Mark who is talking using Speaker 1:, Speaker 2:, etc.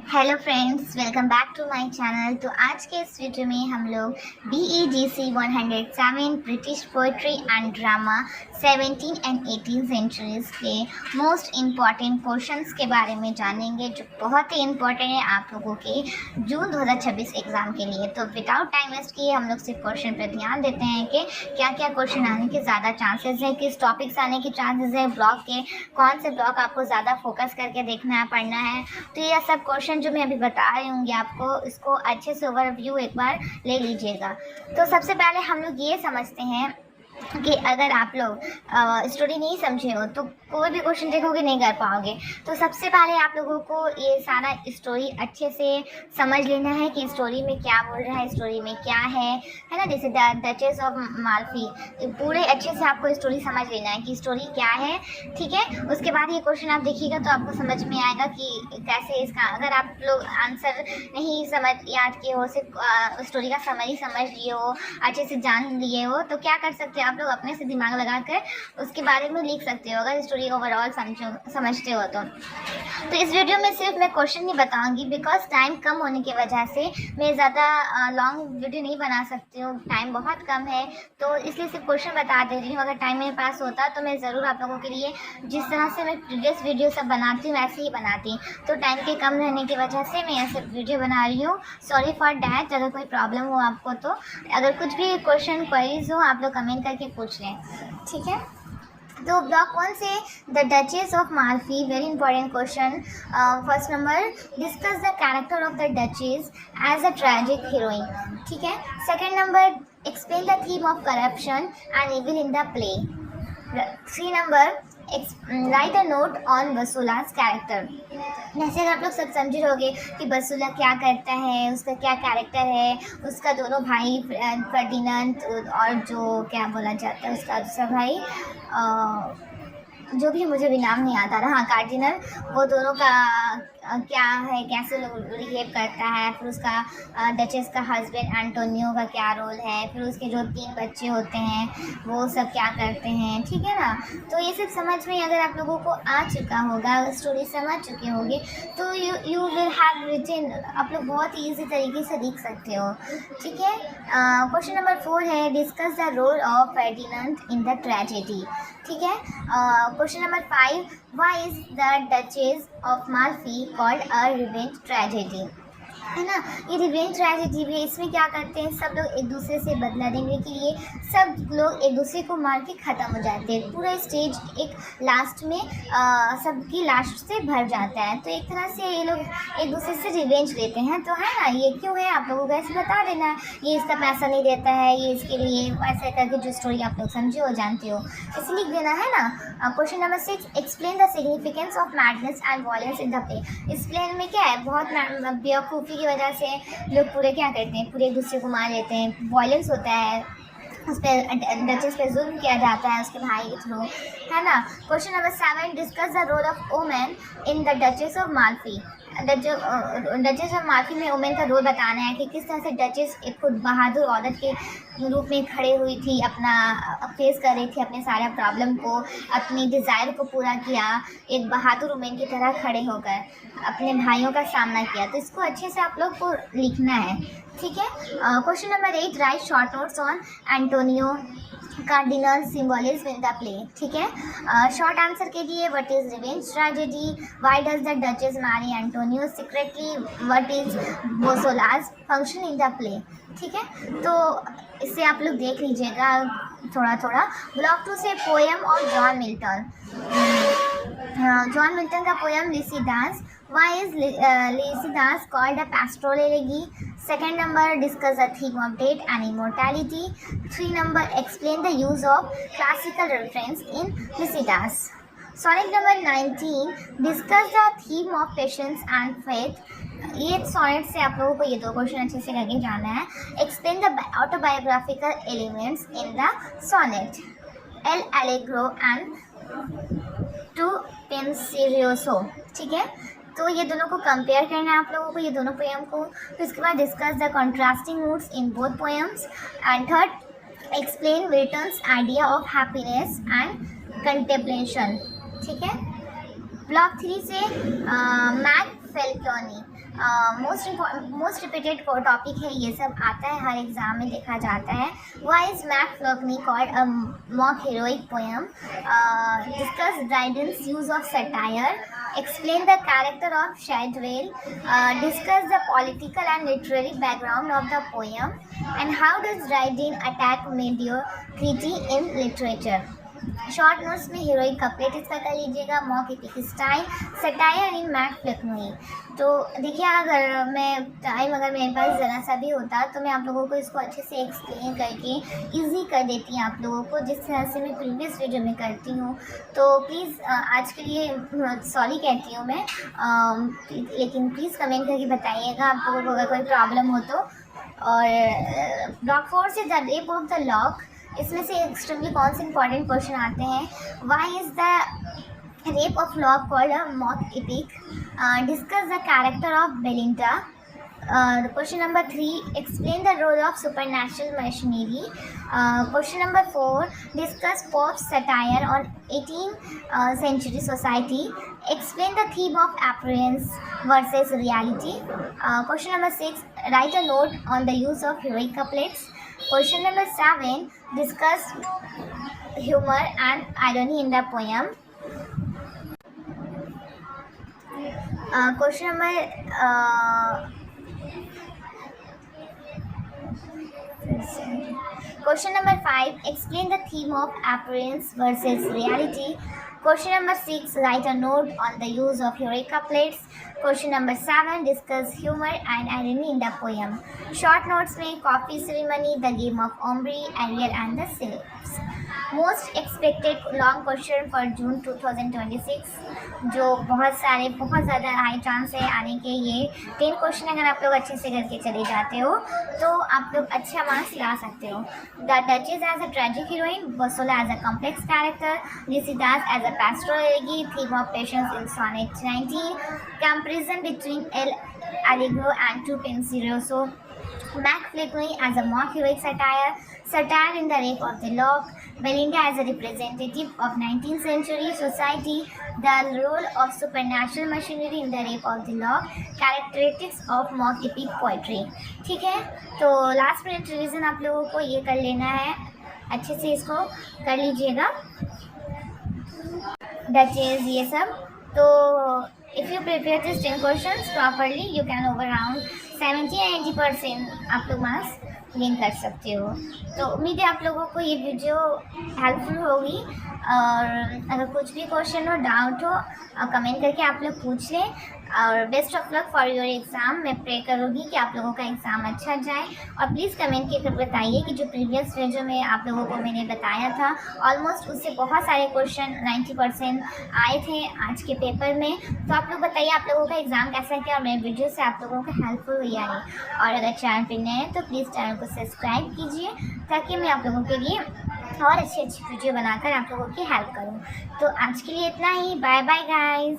Speaker 1: Hello friends, welcome back to my channel. तो आज के इस वीडियो में हम लोग BEDC 107 British poetry and drama 17 and 18 centuries के मोस्ट इम्पॉर्टेंट क्वेश्चंस के बारे में जानेंगे, जो बहुत ही इम्पॉर्टेंट है आप लोगों के जून 2026 एग्ज़ाम के लिए। तो विदाउट टाइम वेस्ट किए हम लोग सिर्फ क्वेश्चन पर ध्यान देते हैं कि क्या क्या क्वेश्चन आने के ज़्यादा चांसेस है, किस टॉपिक से आने के चांसेस है, ब्लॉक के कौन से ब्लॉक आपको ज़्यादा फोकस करके देखना है, पढ़ना है। तो ये सब क्वेश्चन जो मैं अभी बता रही हूँगी आपको, इसको अच्छे से ओवरव्यू एक बार ले लीजिएगा। तो सबसे पहले हम लोग ये समझते हैं कि अगर आप लोग स्टोरी नहीं समझे हो तो कोई भी क्वेश्चन देखोगे नहीं कर पाओगे। तो सबसे पहले आप लोगों को ये सारा स्टोरी अच्छे से समझ लेना है कि स्टोरी में क्या बोल रहा है, स्टोरी में क्या है ना। जैसे डचेस ऑफ माल्फी, पूरे अच्छे से आपको स्टोरी समझ लेना है कि स्टोरी क्या है, ठीक है। उसके बाद ये क्वेश्चन आप देखिएगा तो आपको समझ में आएगा कि कैसे इसका, अगर आप लोग आंसर नहीं समझ याद किए हो, सिर्फ स्टोरी का समरी समझ लिए हो, अच्छे से जान लिए हो, तो क्या कर सकते हो आप लोग, अपने से दिमाग लगाकर उसके बारे में लिख सकते हो, अगर स्टोरी ओवरऑल समझते हो तो। इस वीडियो में सिर्फ मैं क्वेश्चन नहीं बताऊंगी, बिकॉज टाइम कम होने की वजह से मैं ज़्यादा लॉन्ग वीडियो नहीं बना सकती हूँ, टाइम बहुत कम है, तो इसलिए सिर्फ क्वेश्चन बता दे रही हूँ। अगर टाइम मेरे पास होता तो मैं ज़रूर आप लोगों के लिए जिस तरह से मैं प्रीवियस वीडियो सब बनाती हूँ वैसे ही बनाती, तो टाइम के कम रहने की वजह से मैं ऐसे वीडियो बना रही हूँ। Sorry for that. अगर कोई प्रॉब्लम हो आपको तो अगर कुछ भी क्वेश्चन क्वेरीज हो आप लोग कमेंट करके पूछ लें, ठीक है। तो ब्लॉक 1 से the Duchess of Malfi, very important question. First number, discuss the character of the Duchess as a tragic heroine, ठीक है। Second number, explain the theme of corruption and evil in the play. 3 number, write a note on Bosola's character. जैसे आप लोग सब समझ रहोगे कि बसूला क्या करता है, उसका क्या कैरेक्टर है, उसका दोनों भाई फर्डिनेंड और जो क्या बोला जाता है उसका दूसरा भाई, जो भी मुझे भी नाम नहीं आता रहा, हाँ कार्डिनल, वो दोनों का क्या है, कैसे लोग बिहेव करता है, फिर उसका डचेस का हस्बैंड एंटोनियो का क्या रोल है, फिर उसके जो 3 बच्चे होते हैं वो सब क्या करते हैं, ठीक है ना। तो ये सब समझ में अगर आप लोगों को आ चुका होगा, स्टोरी समझ चुके होंगे, तो यू विल हैव रिटन, आप लोग बहुत ईजी तरीके से लिख सकते हो, ठीक है। क्वेश्चन नंबर 4 है, discuss the role of Ferdinand in the tragedy, ठीक है। Question number 5, why is the Duchess of Malfi called a revenge tragedy, है ना। ये रिवेंज ट्रेजेडी भी, इसमें क्या करते हैं, सब लोग एक दूसरे से बदला लेने के लिए सब लोग एक दूसरे को मार के ख़त्म हो जाते हैं। पूरा स्टेज एक लास्ट में सबकी लास्ट से भर जाता है, तो एक तरह से ये लोग एक दूसरे से रिवेंज लेते हैं। तो है ना, ये क्यों है आप लोगों को ऐसे बता देना, ये इसका पैसा नहीं देता है, ये इसके लिए ऐसे करके जो स्टोरी आप लोग समझे हो जानते हो ऐसे लिख देना, है ना। Question number 6, explain the significance of madness and violence in the play. इस प्ले में क्या है, बहुत बेवकूफ़ी की वजह से लोग पूरे क्या करते हैं, पूरे एक दूसरे को मार लेते हैं, वॉयलेंस होता है, उस पर डचेस पे जुल्म किया जाता है उसके भाई के थ्रू, है ना। Question number 7, discuss the role of women in the Duchess of Malfi. Duchess of Malfi में वुमेन का रोल बताना है कि किस तरह से डचेस एक खुद बहादुर औरत के रूप में खड़े हुई थी, अपना फेस कर रही थी अपने सारे प्रॉब्लम को, अपनी डिज़ायर को पूरा किया, एक बहादुर वुमेन की तरह खड़े होकर अपने भाइयों का सामना किया। तो इसको अच्छे से आप लोग को लिखना है, ठीक है। Question number 8, write short notes on Antonio Cardinal symbolism in the play, ठीक है। शॉर्ट आंसर के लिए, what is revenge tragedy, why does the Duchess marry Antonio secretly, what is Bosola's function in the play, ठीक है। तो इससे आप लोग देख लीजिएगा थोड़ा थोड़ा। ब्लॉक 2 से poem of John Milton. John Milton का poem Lycidas, why is Lycidas called a pastoral elegy. Second number, discuss the theme of death and immortality. 3 number, explain the use of classical reference in Lycidas. Sonnet number 19, discuss the theme of patience and faith. ये sonnet से आप लोगों को ये 2 question अच्छे से करके जाना है। Explain the autobiographical elements in the sonnet. L'Allegro and to Penseroso, ठीक है। तो ये दोनों को कंपेयर करना है आप लोगों को, ये दोनों पोएम को। तो इसके बाद discuss the contrasting moods in both poems. And third, explain Milton's idea of happiness and contemplation, ठीक है। ब्लॉक 3 से मैक फेल्कोनी मोस्ट रिपीटेड टॉपिक है, ये सब आता है हर एग्जाम में देखा जाता है. Why is Mac Flecknoe called a mock heroic poem? Discuss Dryden's use of satire. Explain the character of Shadwell. Discuss the political and literary background of the poem. And how does Dryden attack mediocrity in literature? Short notes में heroic couplet इसका कर लीजिएगा. Mock epic style, satire in Mac Flecknoe. तो देखिए, अगर मेरे पास ज़रा सा भी होता तो मैं आप लोगों को इसको अच्छे से एक्सप्लेन करके इजी कर देती आप लोगों को, जिस तरह से मैं प्रीवियस वीडियो में करती हूँ. तो प्लीज़ आज के लिए सॉरी कहती हूँ मैं, लेकिन प्लीज़ कमेंट करके बताइएगा आप लोगों को अगर कोई प्रॉब्लम हो तो. और ब्लॉक 4 से the Rape of the Lock, इसमें से एक्सट्रीमली कौन से इंपॉर्टेंट क्वेश्चन आते हैं. Why is the Rape of Lock called a mock epic? Discuss the character of Belinda. Question number 3, explain the role of supernatural machinery. Question number 4, discuss Pope's satire on 18th century society. Explain the theme of appearance versus reality. Question number 6, write a note on the use of heroic couplets. Question number 7, discuss humor and irony in the poem. Question number 5, explain the theme of appearance versus reality. Question number 6, write a note on the use of heroic couplets. Question number 7, discuss humor and irony in the poem. Short notes में coffee ceremony, the game of ombre, Ariel and the sylphs. Most expected long question for जून 2026, जो बहुत ज़्यादा high chance है आने के. ये 10 question अगर आप लोग अच्छे से करके चले जाते हो तो आप लोग अच्छा मार्क्स ला सकते हो. The Duchess as a tragic heroine, Bosola as a complex character, Lycidas as a pastoral elegy, theme of patience in sonnet 19, comparison between El Allegro and Tu Penseroso, Mac Flaconi as a mock heroic satire, satire in the rape of the lock, Belinda as a representative of 19th century society, the role of supernatural machinery in the rape of the lock, characteristics of mock epic poetry. ठीक है, तो last minute revision आप लोगों को ये कर लेना है, अच्छे से इसको कर लीजिएगा. डचेस ये सब, तो if you prepare these 10 questions properly, you can over around 70-80% आप लोग मार्क्स गेन कर सकते हो. तो उम्मीद है आप लोगों को ये वीडियो हेल्पफुल होगी. और अगर कुछ भी क्वेश्चन हो, डाउट हो, कमेंट करके आप लोग पूछ लें. और best of luck for your exam. मैं प्रे करूँगी कि आप लोगों का एग्ज़ाम अच्छा जाए. और प्लीज़ कमेंट करके बताइए कि जो प्रीवियस वीडियो में आप लोगों को मैंने बताया था, ऑलमोस्ट उससे बहुत सारे क्वेश्चन 90% आए थे आज के पेपर में. तो आप लोग बताइए आप लोगों का एग्ज़ाम कैसा किया और मेरे वीडियो से आप लोगों को हेल्पफुल हुई या नहीं. और अगर चैनल पर नए हैं तो प्लीज़ चैनल को सब्सक्राइब कीजिए, ताकि मैं आप लोगों के लिए और अच्छी वीडियो बनाकर आप लोगों की हेल्प करूँ. तो आज के लिए इतना ही. Bye bye guys.